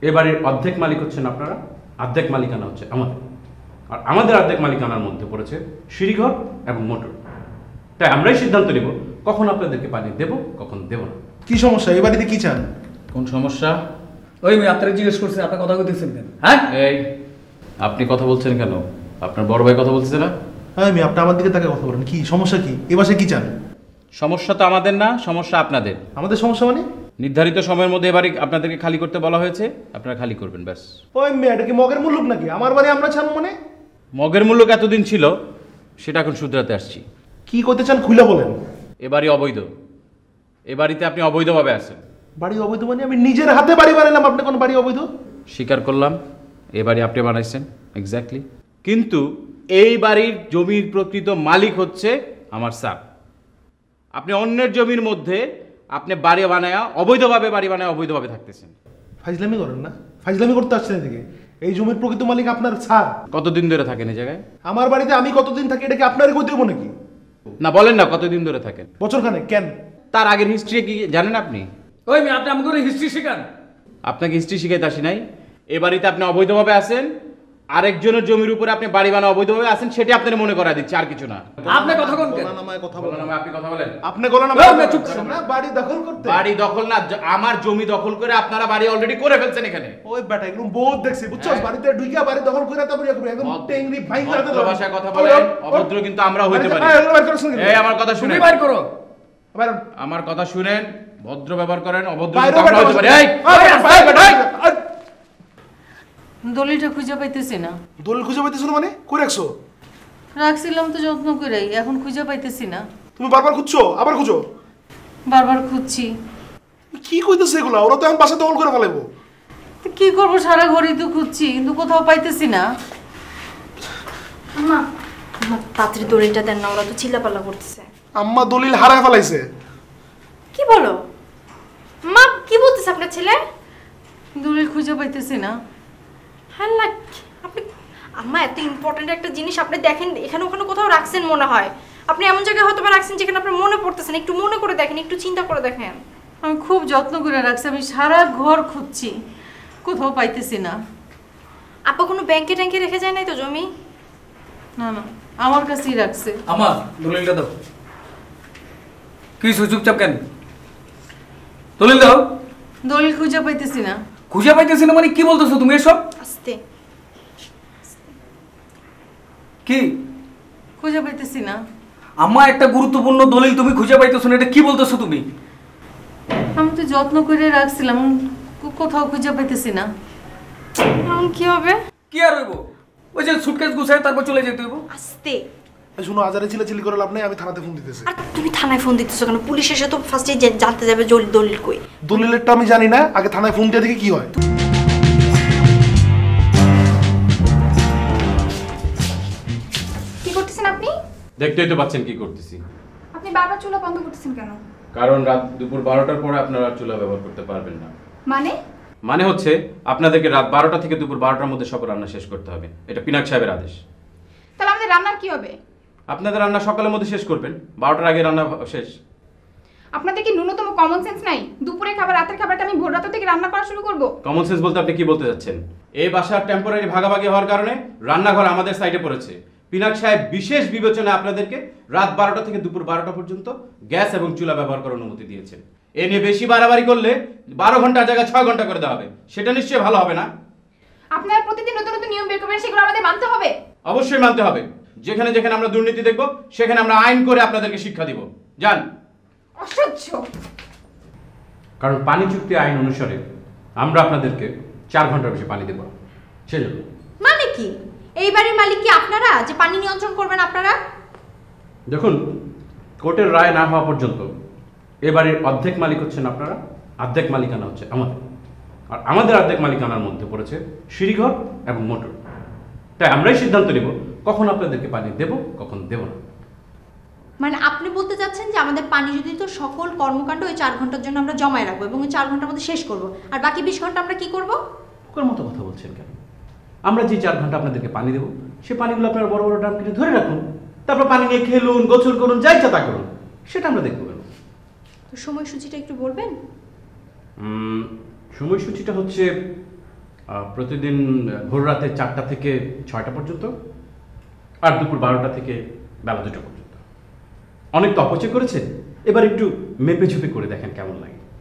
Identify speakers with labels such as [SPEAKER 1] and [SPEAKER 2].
[SPEAKER 1] এ বাড়ির অর্ধেক মালিক হচ্ছেন আপনারা, অর্ধেক মালিকানা হচ্ছে আমাদের। আর আমাদের অর্ধেক মালিকানার মধ্যে পড়েছে সিঁড়িঘর এবং মোটর। তাই আমরাই সিদ্ধান্ত নেব কখন আপনাদেরকে পানি দেব, কখন দেব না।
[SPEAKER 2] কি সমস্যা? এই বাড়িতে কি চান?
[SPEAKER 1] কোন সমস্যা?
[SPEAKER 3] ওই মেয়ে আপনারা জিজ্ঞেস করছেন, আপনার কথা বলতেছেন কেন? হ্যাঁ,
[SPEAKER 1] এই আপনি কথা বলছেন কেন? আপনার বড় ভাই কথা বলতেছে না?
[SPEAKER 2] হ্যাঁ, আপনি আমার দিকে তাকে কথা বলেন। কি সমস্যা? কি এ বাসায় কি চান?
[SPEAKER 1] সমস্যা তো আমাদের না, সমস্যা আপনাদের।
[SPEAKER 2] আমাদের সমস্যা মানে?
[SPEAKER 1] নির্ধারিত সময়ের মধ্যে এবারে আপনাদেরকে খালি করতে বলা হয়েছে, আপনারা খালি করবেন ব্যাস।
[SPEAKER 2] ওই মেয়ে, এটা কি মগের মুল্লুক নাকি? আমার বাড়ি আমরা চান মানে?
[SPEAKER 1] মগের মূল্য এতদিন ছিল, সেটা এখন শুধরাতে আসছি।
[SPEAKER 2] কি করতে চান খুলে বলেন।
[SPEAKER 1] এ বাড়ি অবৈধ, এ বাড়িতে আপনি অবৈধভাবে আছেন।
[SPEAKER 2] বাড়ি অবৈধ মানে? আমি নিজের হাতে বাড়ি বানালাম, আপনি কোন বাড়ি অবৈধ?
[SPEAKER 1] স্বীকার করলাম, এ বাড়ি আপনি বানাইছেন এক্স্যাক্টলি, কিন্তু এই বাড়ির জমির প্রকৃত মালিক হচ্ছে আমার স্যার। আপনি অন্যের জমির মধ্যে আপনি বাড়ি বানায়া অবৈধভাবে বাড়ি বানায় অবৈধভাবে থাকতেছেন।
[SPEAKER 2] ফাইজলামি করেন না? ফাইজলামি করতে আসছেন এদিকে? এই জমির প্রকৃত মালিক আপনার স্যার।
[SPEAKER 1] কতদিন ধরে থাকেন এই জায়গায়?
[SPEAKER 2] আমার বাড়িতে আমি কতদিন থাকি এটা কি আপনার কই দেবো নাকি?
[SPEAKER 1] না বলেন না, কতদিন ধরে থাকেন?
[SPEAKER 2] বছরখানে। কেন?
[SPEAKER 1] তার আগের হিস্ট্রি কি জানেন আপনি?
[SPEAKER 3] ওই মেয়ে আপনি আমাকে হিস্ট্রি শেখান।
[SPEAKER 1] আপনাকে হিস্ট্রি শিখাইতে আসি নাই। এ বাড়িতে আপনি অবৈধভাবে আছেন, আরেকজনের জমির উপরে আপনি বাড়ি বানা অবৈধভাবে আছেন, সেটা আপনার মনে করা দিচ্ছে, আর কিছু না।
[SPEAKER 3] আপনি কথা কোন কেন?
[SPEAKER 2] কথা
[SPEAKER 1] বলেন
[SPEAKER 2] বলেন।
[SPEAKER 1] না, আপনি কথা বলেন।
[SPEAKER 2] আপনি বলেন
[SPEAKER 3] ওই মেয়ে চুপ করুন।
[SPEAKER 2] না, বাড়ি দখল করতে।
[SPEAKER 1] বাড়ি দখল না, আমার জমি দখল করে আপনারা বাড়ি অলরেডি করে ফেলছেন এখানে।
[SPEAKER 2] ওই বেটা এগুলো বহুত দেখছি, বুঝছস?
[SPEAKER 1] হ্যাঁ।
[SPEAKER 2] বাড়িতে ঢুকিয়া বাড়ি দখল করে তারপরে একদম টেংরি ভাঙা রাতে
[SPEAKER 1] ভদ্র ভাষায় কথা বলেন, অভদ্র কিন্তু আমরা হইতে পারি। এই আমার কথা
[SPEAKER 3] তুমি
[SPEAKER 1] শুনেন,
[SPEAKER 3] বাইর করো।
[SPEAKER 1] আমার কথা শুনেন, ভদ্র ব্যবহার করেন, অভদ্র
[SPEAKER 2] বাইরে
[SPEAKER 1] কিন্তু আমরা হইতে পারি। এই
[SPEAKER 4] দলিলটা খুঁজে পাইতেছি না।
[SPEAKER 2] দলিল খুঁজে পাইতেছো মানে? কই রাখছো?
[SPEAKER 4] রাখছিলাম তো যত্ন করেই, এখন খুঁজে পাইতেছি না।
[SPEAKER 2] তুমি বারবার খুঁজছো, আবার খুঁজো।
[SPEAKER 4] বারবার খুঁজছি।
[SPEAKER 2] কি কইতেছে এগুলা? ওরা তো এখন বাসা দখল করে ফেলাইবো।
[SPEAKER 4] তো কি করবো, সারা ঘড়ি তো খুঁজছি কিন্তু কোথাও পাইতেছি না।
[SPEAKER 5] আম্মা, আম্মা তাড়াতাড়ি দড়িটা দেন না, ওরা তো চিল্লাপাল্লা করতেছে।
[SPEAKER 2] আম্মা দলিল হারায় ফেলাইছে।
[SPEAKER 5] কি বলো মা? কি বলতেছে আপনার ছেলে?
[SPEAKER 4] দলিল খুঁজে পাইতেছি না।
[SPEAKER 5] হ্যাঁ লাগ আপনি আম্মা, এত ইম্পর্টেন্ট একটা জিনিস আপনি দেখেন এখানে ওখানে কোথাও রাখছেন মনে হয়। আপনি এমন জায়গায় হয়তো বা রাখছেন যেখানে আপনার মনে পড়তেছে না। একটু মনে করে দেখেন, একটু চিন্তা করে দেখেন।
[SPEAKER 4] আমি খুব যত্ন করে রাখছি, আমি সারা ঘর খুঁজছি, কোথাও পাইতেছি না।
[SPEAKER 5] আপা কোনো ব্যাংকে ট্যাঙ্কে রেখে যায় নাই তো জমি?
[SPEAKER 4] না না, আমার কাছেই রাখছে।
[SPEAKER 3] আমার দলিলটা দাও। কি চুপচাপ কেন? দলিল দাও।
[SPEAKER 4] দলিল খুঁজে পাইতেছি না।
[SPEAKER 3] খুঁজে পাইতেছি না মানে কি বলতেছো তুমি এসব?
[SPEAKER 5] আস্তে।
[SPEAKER 3] কি
[SPEAKER 4] খুঁজে পাইতেছি না।
[SPEAKER 3] আমার একটা গুরুত্বপূর্ণ দলিল তুমি খুঁজে পাইতেছো না, এটা কি বলতেছো তুমি?
[SPEAKER 4] আমি তো যত্ন করে রাখছিলাম, কোথাও খুঁজে পাইতেছি না।
[SPEAKER 5] এখন কি হবে?
[SPEAKER 3] কি আর হইব? ওই যে সুটকেস গুছায় তারপর চলে যেতে হইব।
[SPEAKER 5] আস্তে।
[SPEAKER 2] এই শুনো, আজারে চিল্লাচিল্লি করে লাভ নেই, আমি থানাতে ফোন দিতেছি।
[SPEAKER 5] আর তুমি থানায় ফোন দিতেছো কেন? পুলিশ এসে তো ফার্স্টে জানতে যাবে দলিল কই।
[SPEAKER 2] দলিলেরটা আমি জানি না, আগে থানায় ফোন দিয়ে দেখি কি হয়।
[SPEAKER 6] কি করতেছেন আপনি?
[SPEAKER 1] দেখতেই তো পাচ্ছেন কি করতেছি।
[SPEAKER 6] আপনি বারবার চুলা বন্ধ করতেছেন কেন?
[SPEAKER 1] কারণ রাত দুপুর 12টার পরে আপনারা চুলা ব্যবহার করতে পারবেন না।
[SPEAKER 6] মানে?
[SPEAKER 1] মানে হচ্ছে আপনাদেরকে রাত 12টা থেকে দুপুর 12টার মধ্যে সব রান্না শেষ করতে হবে, এটা পিনাক সাহেবের আদেশ।
[SPEAKER 6] তাহলে আমাদের রান্নার কি হবে?
[SPEAKER 1] আপনাদের রান্না সকালের মধ্যে শেষ করবেন, 12টার আগে রান্না শেষ।
[SPEAKER 6] আপনাদের কি ন্যূনতম কমন সেন্স নাই? দুপুরে খাবার রাতের খাবারটা আমি ভোর রাত থেকে রান্না করা শুরু করব?
[SPEAKER 1] কমন সেন্স বলতে আপনি কি বলতে যাচ্ছেন? এই বাসার টেম্পোরারি ভাগাভাগি হওয়ার কারণে রান্নাঘর আমাদের সাইডে পড়েছে। পিনাক সাহেব বিশেষ বিবেচনায় আপনাদেরকে রাত 12টা থেকে দুপুর 12টা পর্যন্ত গ্যাস এবং চুলা ব্যবহার করার অনুমতি দিয়েছেন। এ নিয়ে বেশি বাড়াবাড়ি করলে 12 ঘন্টার জায়গায় 6 ঘন্টা করে দেওয়া হবে, সেটা নিশ্চয়ই ভালো হবে না।
[SPEAKER 6] আপনারা প্রতিদিন নতুন নতুন নিয়ম বের করবেন, সেগুলো আমাদের মানতে হবে।
[SPEAKER 1] অবশ্যই মানতে হবে। যেখানে যেখানে আমরা দুর্নীতি দেখব সেখানে আমরা আইন করে আপনাদেরকে শিক্ষা দিব। যান।
[SPEAKER 6] অসহ্য।
[SPEAKER 1] কারণ পানি চুক্তি আইন অনুসারে আমরা আপনাদেরকে 4 ঘন্টার বেশি পানি দেব। সেজন্য
[SPEAKER 5] মানে কি? এই বাড়ির মালিক কি আপনারা, যে পানি নিয়ন্ত্রণ করবেন আপনারা?
[SPEAKER 1] দেখুন, কোর্টের রায় না হওয়া পর্যন্ত এ বাড়ির অর্ধেক মালিক হচ্ছেন আপনারা, অর্ধেক মালিকানা হচ্ছে আমাদের। আর আমাদের অর্ধেক মালিকানার মধ্যে পড়েছে সিঁড়িঘর এবং মোটর। তাই আমরাই সিদ্ধান্ত নেব কখন আপনাদেরকে পানি দেব, কখন দেব না।
[SPEAKER 5] মানে আপনি বলতে চাচ্ছেন যে আমাদের পানি যদি তো সকল কর্মকাণ্ড ওই 4 ঘন্টার জন্য আমরা জমায় রাখবো এবং ওই 4 ঘন্টার মধ্যে শেষ করব, আর বাকি 20 ঘন্টা আমরা কি করব?
[SPEAKER 1] ওর মতো কথা বলছেন কেন? আমরা যে 4 ঘন্টা আপনাদেরকে পানি দেবো, সে পানিগুলো আপনারা বড় বড় ড্রাম কিনে ধরে রাখুন, তারপর পানি নিয়ে খেলুন, গোসল করুন, যা ইচ্ছা তা করুন, সেটা আমরা দেখবো।
[SPEAKER 5] তো সময়সূচিটা একটু বলবেন?
[SPEAKER 1] সময়সূচিটা হচ্ছে প্রতিদিন ভোর রাতে 4টা থেকে 6টা পর্যন্ত, আর দুপুর 12টা থেকে বেলা 2টা পর্যন্ত। অনেক তো অপচয় করেছে, এবার একটু মেপে ঝুপে করে দেখেন কেমন লাগে।